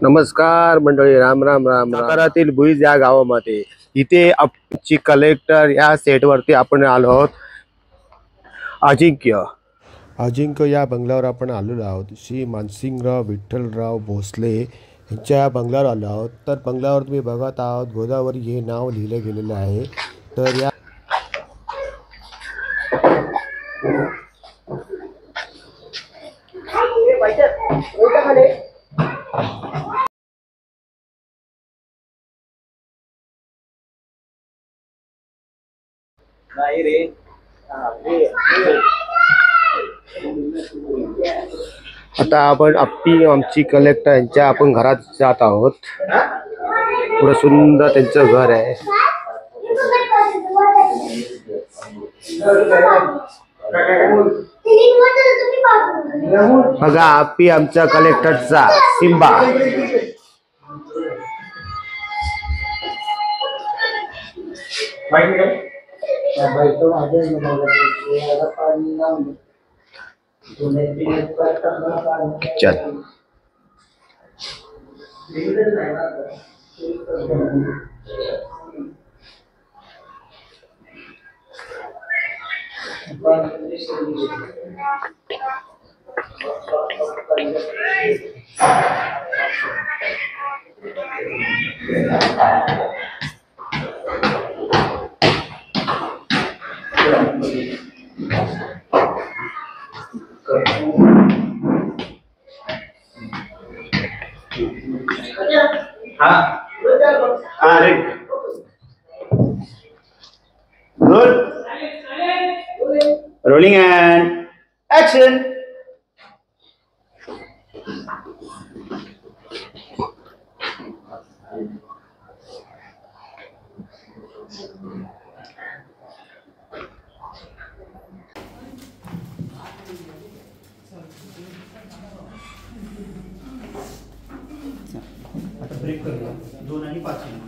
नमस्कार मंडळी, राम राम राम राम. सातारातील भुईज या गावामध्ये इथे आमची कलेक्टर या सेटवरती आपण आलो आहोत. अजिंक्य या बंगल्यावर आपण आलेलो आहोत. श्री मानसिंगराव विठ्ठलराव भोसले यांच्या बंगल्यावर आलो आहोत. तर बंगल्यावर तुम्ही बघत आहात गोदावरी हे नाव लिहिले गेलेले आहे. तर या आता आपण आमची कलेक्टर यांच्या आपण घरात जात आहोत. पुढे सुंदर त्यांचं घर आहे. बघा आमच्या कलेक्टरचा सिम्बा. चल Good. Rolling and action. आता ब्रेक करूया 2 आणि 5 मिनिट.